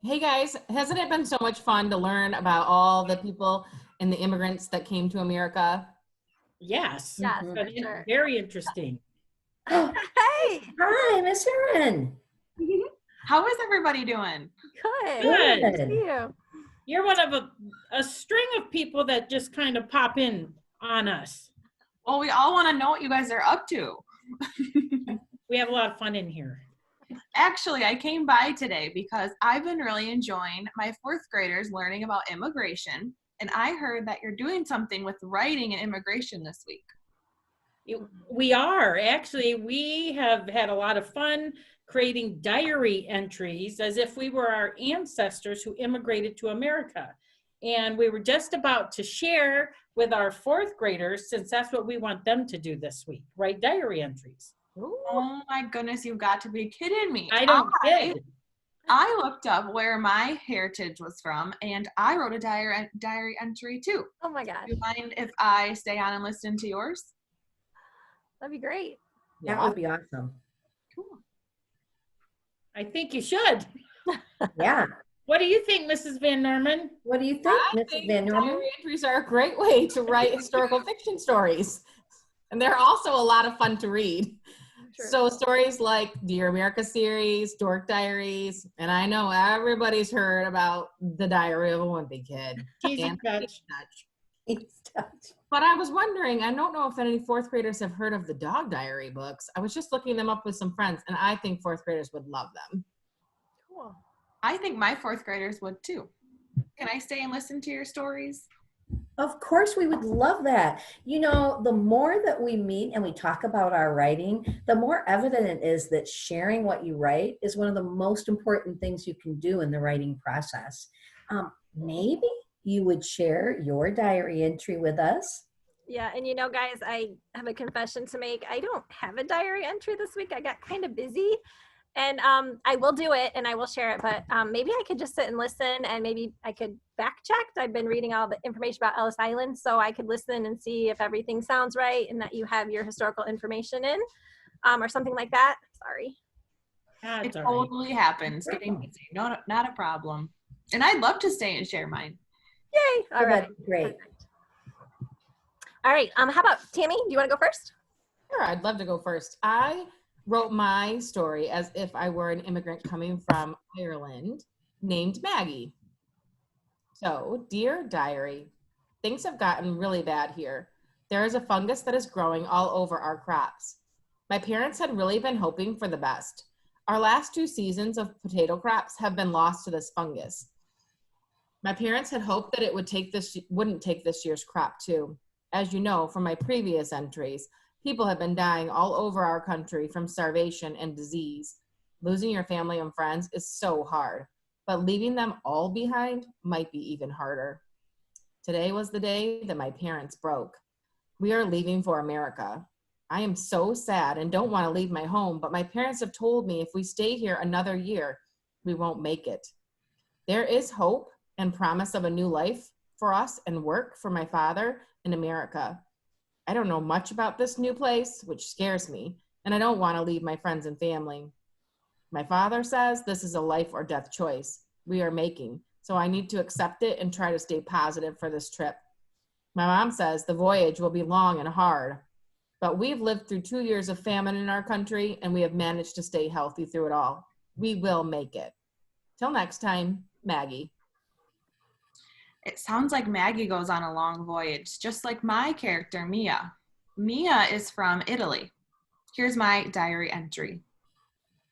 Hey guys, hasn't it been so much fun to learn about all the people and the immigrants that came to America? Yes, Yes, but for sure. very interesting. Oh, Hey, hi, Miss Erin. How is everybody doing? good. Good. Good to see you. You're one of a string of people that just kind of pop in on us. Well, we all want to know what you guys are up to. We have a lot of fun in here. Actually, I came by today because I've been really enjoying my fourth graders learning about immigration, and I heard that you're doing something with writing and immigration this week. We are actually, we have had a lot of fun creating diary entries as if we were our ancestors who immigrated to America. And we were just about to share with our fourth graders, since that's what we want them to do this week, write diary entries. Oh my goodness, you've got to be kidding me. I don't kid. I looked up where my heritage was from, and I wrote a diary entry too. Oh my gosh, Do you mind if I stay on and listen to yours? that'd be great. That would be awesome. Cool. I think you should. Yeah. What do you think, Mrs. Van Norman? What do you think, I Mrs. think Van Norman? diary entries are a great way to write historical fiction stories. And they're also a lot of fun to read. Sure. So stories like Dear America series, Dork Diaries, and I know everybody's heard about The Diary of a Wimpy Kid. Cheesy And touch. But I was wondering, I don't know if any fourth graders have heard of the Dog Diary books. I was just looking them up with some friends, and I think fourth graders would love them. Cool. I think my fourth graders would too. Can I stay and listen to your stories? Of course, we would love that. You know, the more that we meet and we talk about our writing, the more evident it is that sharing what you write is one of the most important things you can do in the writing process. Maybe you would share your diary entry with us. Yeah, and you know, guys, I have a confession to make. I don't have a diary entry this week. I got kind of busy. And I will do it and I will share it, but maybe I could just sit and listen and maybe I could fact check. I've been reading all the information about Ellis Island, so I could listen and see if everything sounds right and that you have your historical information in or something like that. Sorry. It totally happens. Getting busy. No, not a problem. And I'd love to stay and share mine. Yay. All right. Great. All right. How about Tammy? Do you want to go first? Sure, I'd love to go first. I wrote my story as if I were an immigrant coming from Ireland named Maggie. So, dear diary, things have gotten really bad here. There is a fungus that is growing all over our crops. My parents had really been hoping for the best. Our last 2 seasons of potato crops have been lost to this fungus. My parents had hoped that it wouldn't take this year's crop too. As you know from my previous entries, people have been dying all over our country from starvation and disease. Losing your family and friends is so hard, but leaving them all behind might be even harder. Today was the day that my parents broke. We are leaving for America. I am so sad and don't want to leave my home, but my parents have told me if we stay here another year, we won't make it. There is hope and promise of a new life for us and work for my father in America. I don't know much about this new place, which scares me, and I don't want to leave my friends and family. My father says this is a life or death choice we are making, so I need to accept it and try to stay positive for this trip. My mom says the voyage will be long and hard, but we've lived through 2 years of famine in our country, and we have managed to stay healthy through it all. We will make it. Till next time, Maggie. It sounds like Maggie goes on a long voyage, just like my character, Mia. Mia is from Italy. Here's my diary entry.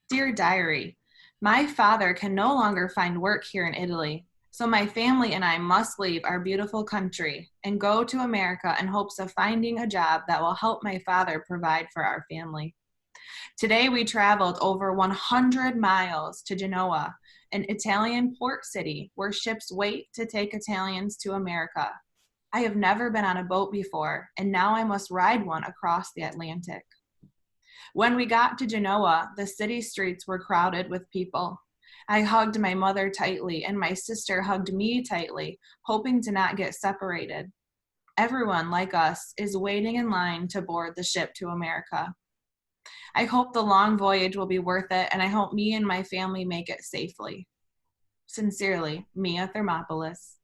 Dear diary, my father can no longer find work here in Italy, so my family and I must leave our beautiful country and go to America in hopes of finding a job that will help my father provide for our family. Today we traveled over 100 miles to Genoa, an Italian port city where ships wait to take Italians to America. I have never been on a boat before, and now I must ride one across the Atlantic. When we got to Genoa, the city streets were crowded with people. I hugged my mother tightly, and my sister hugged me tightly, hoping to not get separated. Everyone, like us, is waiting in line to board the ship to America. I hope the long voyage will be worth it, and I hope me and my family make it safely. Sincerely, Mia Thermopolis.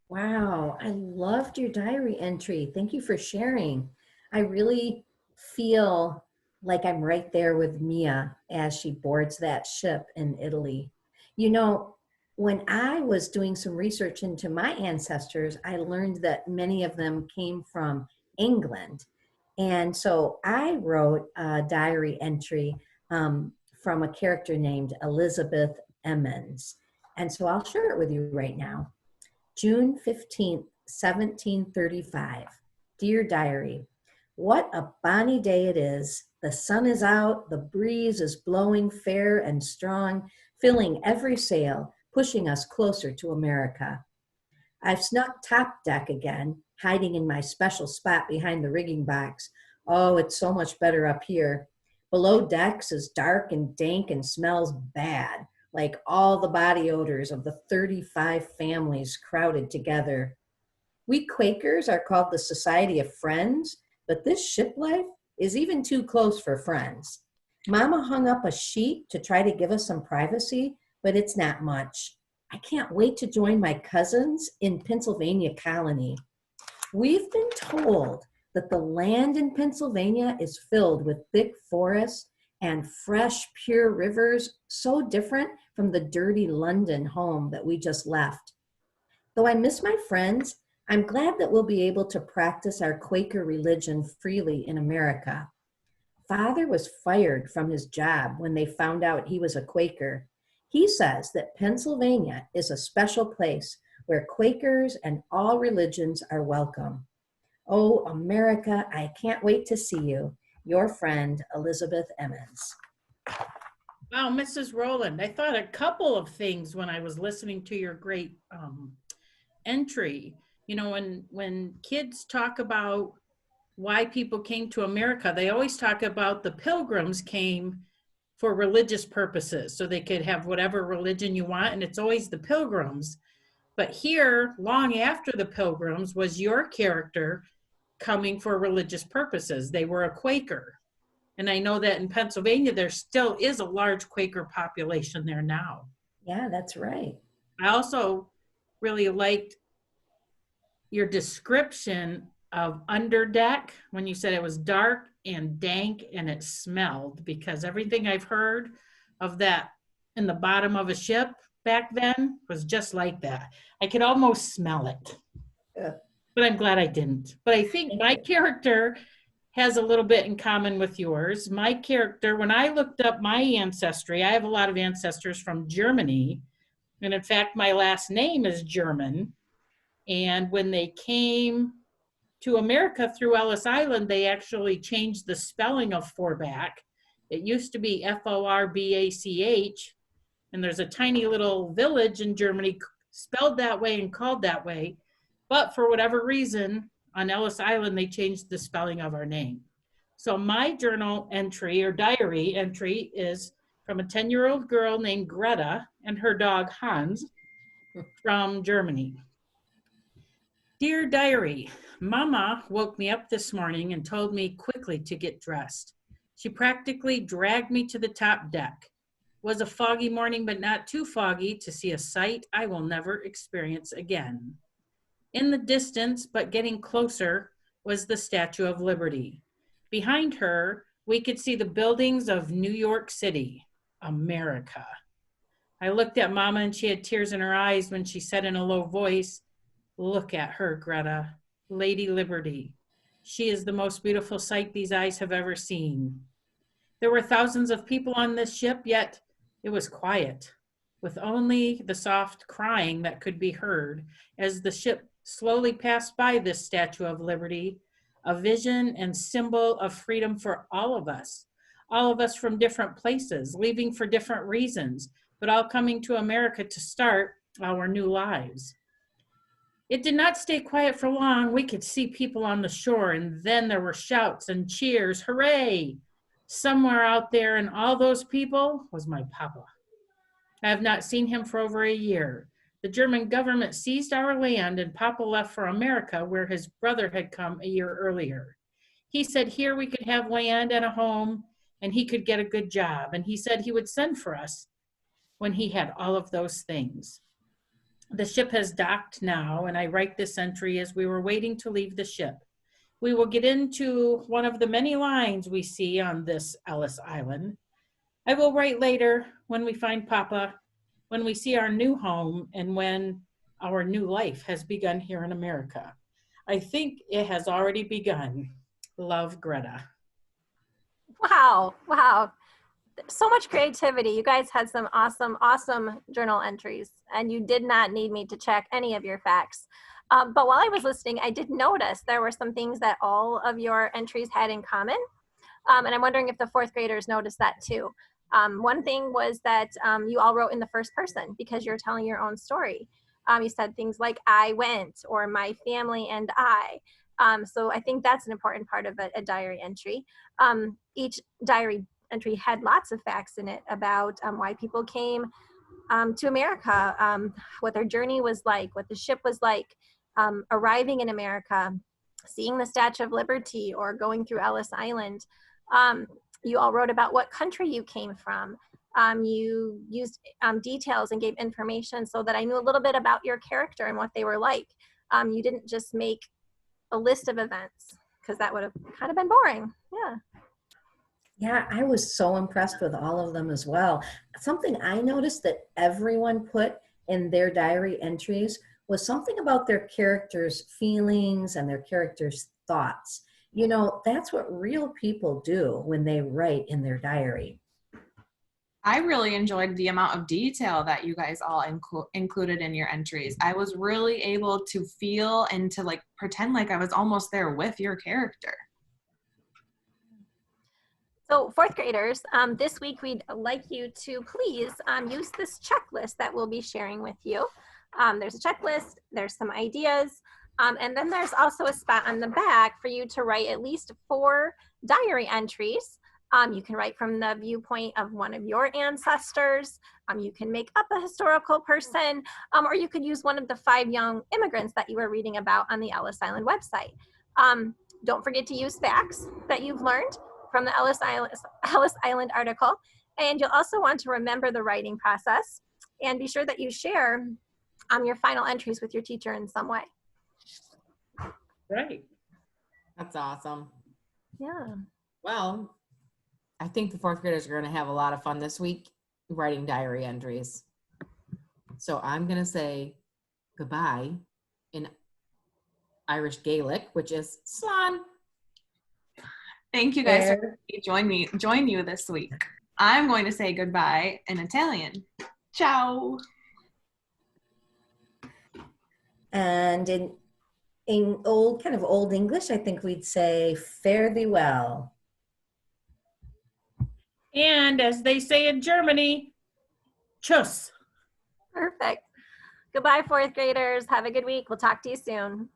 Wow, I loved your diary entry. Thank you for sharing. I really feel like I'm right there with Mia as she boards that ship in Italy. You know, when I was doing some research into my ancestors, I learned that many of them came from England. And so I wrote a diary entry from a character named Elizabeth Emmons. And so I'll share it with you right now. June 15th, 1735. Dear Diary, what a bonny day it is. The sun is out, the breeze is blowing fair and strong, filling every sail, pushing us closer to America. I've snuck top deck again, hiding in my special spot behind the rigging box. Oh, it's so much better up here. Below decks is dark and dank and smells bad, like all the body odors of the 35 families crowded together. We Quakers are called the Society of Friends, but this ship life is even too close for friends. Mama hung up a sheet to try to give us some privacy, but it's not much. I can't wait to join my cousins in Pennsylvania Colony. We've been told that the land in Pennsylvania is filled with thick forests and fresh, pure rivers, so different from the dirty London home that we just left. Though I miss my friends, I'm glad that we'll be able to practice our Quaker religion freely in America. Father was fired from his job when they found out he was a Quaker. He says that Pennsylvania is a special place where Quakers and all religions are welcome. Oh, America, I can't wait to see you. Your friend, Elizabeth Emmons. Wow, Mrs. Rowland, I thought a couple of things when I was listening to your great entry. You know, when kids talk about why people came to America, they always talk about the Pilgrims came for religious purposes, so they could have whatever religion you want, and it's always the Pilgrims. But here, long after the Pilgrims, was your character coming for religious purposes. They were a Quaker. And I know that in Pennsylvania, there still is a large Quaker population there now. Yeah, that's right. I also really liked your description of underdeck when you said it was dark and dank and it smelled, because everything I've heard of that in the bottom of a ship back then was just like that. I could almost smell it. Yeah. But I'm glad I didn't. But I think my character has a little bit in common with yours. My character, when I looked up my ancestry, I have a lot of ancestors from Germany. And in fact, my last name is German. And when they came to America through Ellis Island, they actually changed the spelling of Forbach. It used to be Forbach, and there's a tiny little village in Germany spelled that way and called that way. But for whatever reason, on Ellis Island, they changed the spelling of our name. So my journal entry or diary entry is from a 10-year-old girl named Greta and her dog Hans from Germany. Dear diary, Mama woke me up this morning and told me quickly to get dressed. She practically dragged me to the top deck. It was a foggy morning, but not too foggy to see a sight I will never experience again. In the distance, but getting closer, was the Statue of Liberty. Behind her, we could see the buildings of New York City, America. I looked at Mama and she had tears in her eyes when she said in a low voice, "Look at her, Greta, Lady Liberty. She is the most beautiful sight these eyes have ever seen." There were thousands of people on this ship, yet it was quiet, with only the soft crying that could be heard as the ship slowly passed by this Statue of Liberty, a vision and symbol of freedom for all of us from different places, leaving for different reasons, but all coming to America to start our new lives. It did not stay quiet for long. We could see people on the shore, and then there were shouts and cheers. Hooray! Somewhere out there in all those people was my papa. I have not seen him for over a year. The German government seized our land and Papa left for America, where his brother had come a year earlier. He said here we could have land and a home and he could get a good job. And he said he would send for us. when he had all of those things. The ship has docked now, and I write this entry as we were waiting to leave the ship. We will get into one of the many lines we see on this Ellis Island. I will write later when we find Papa, when we see our new home, and when our new life has begun here in America. I think it has already begun. Love, Greta. Wow. Wow. So much creativity. You guys had some awesome journal entries, and you did not need me to check any of your facts. But while I was listening, I did notice there were some things that all of your entries had in common. And I'm wondering if the fourth graders noticed that too. One thing was that you all wrote in the first person because you're telling your own story. You said things like I went or my family and I. So I think that's an important part of a diary entry. Each diary entry had lots of facts in it about why people came to America, what their journey was like, what the ship was like, arriving in America, seeing the Statue of Liberty or going through Ellis Island. You all wrote about what country you came from. You used details and gave information so that I knew a little bit about your character and what they were like. You didn't just make a list of events because that would have kind of been boring. Yeah. Yeah, I was so impressed with all of them as well. Something I noticed that everyone put in their diary entries was something about their characters' feelings and their characters' thoughts. You know, that's what real people do when they write in their diary. I really enjoyed the amount of detail that you guys all included in your entries. I was really able to feel and to like pretend like I was almost there with your character. So fourth graders, this week we'd like you to please use this checklist that we'll be sharing with you. There's a checklist, there's some ideas, and then there's also a spot on the back for you to write at least 4 diary entries. You can write from the viewpoint of one of your ancestors. You can make up a historical person, or you could use one of the 5 young immigrants that you were reading about on the Ellis Island website. Don't forget to use facts that you've learned from the Ellis Island article. And you'll also want to remember the writing process and be sure that you share your final entries with your teacher in some way. Right. That's awesome. Yeah. Well, I think the fourth graders are going to have a lot of fun this week writing diary entries. So I'm going to say goodbye in Irish Gaelic, which is Slán. Thank you guys for join you this week. I'm going to say goodbye in Italian. Ciao. And in old English, I think we'd say fare thee well. And as they say in Germany, tschüss. Perfect. Goodbye, fourth graders. Have a good week. We'll talk to you soon.